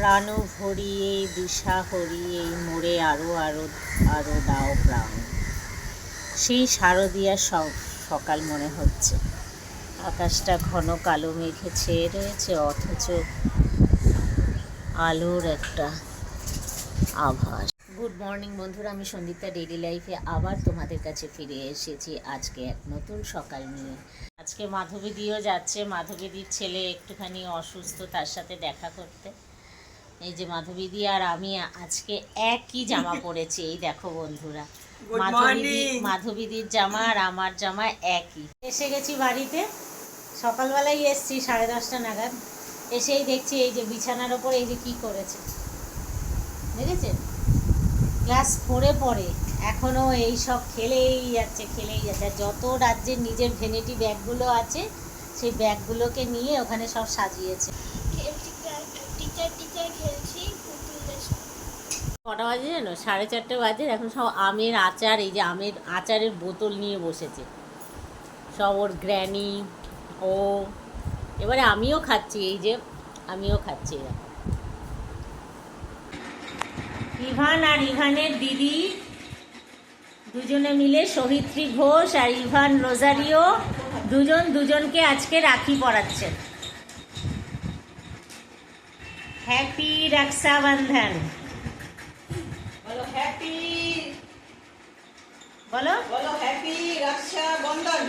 প্রাণ ভরিয়ে দিশা হরিয়ে মোরে আরো আরো আরো দাও প্রাণ। সেই শারদীয়া সকাল মনে হচ্ছে। আকাশটা ঘন কালো মেঘে ছেয়ে রয়েছে, অথচ আলোর একটা আভাস। গুড মর্নিং বন্ধুরা, আমি সন্দীপা ডেইলি লাইফে আবার তোমাদের কাছে ফিরে এসেছি আজকে এক নতুন সকাল নিয়ে। আজকে মাধবীদিও যাচ্ছে, মাধবীদির ছেলে একটুখানি অসুস্থ, তার সাথে দেখা করতে। এই যে মাধবীদি আর আমি আজকে একই জামা পরেছি, এই দেখো বন্ধুরা, মাধবীদির জামা আর আমার জামা একই। এসে গেছি বাড়িতে, সকালবেলায় এসছি 10:30 নাগাদ। এসেই দেখছি এই যে বিছানার ওপর এই যে কী করেছে দেখেছেন, ক্লাস 4-এ পড়ে, এখনও এই সব খেলেই যাচ্ছে। আর যত রাজ্যের নিজের ভ্যানিটি ব্যাগগুলো আছে সেই ব্যাগগুলোকে নিয়ে ওখানে সব সাজিয়েছে। কটা বাজে জানো? 4:30 বাজে। এখন সব আমের আচার, এই যে আমের আচারের বোতল নিয়ে বসেছে সব, ওর গ্র্যানি ও। এবারে আমিও খাচ্ছি, এই যে আমিও খাচ্ছি। ইভান আর ইভানের দিদি দুজনে মিলে, সহিত্রী ঘোষ আর ইভান রোজারিও, দুজনকে আজকে রাখি পরাচ্ছে। হ্যাপি রক্ষাবন্ধন বলো, হ্যাপি বলো, হ্যাপি রক্ষাবন্ধন।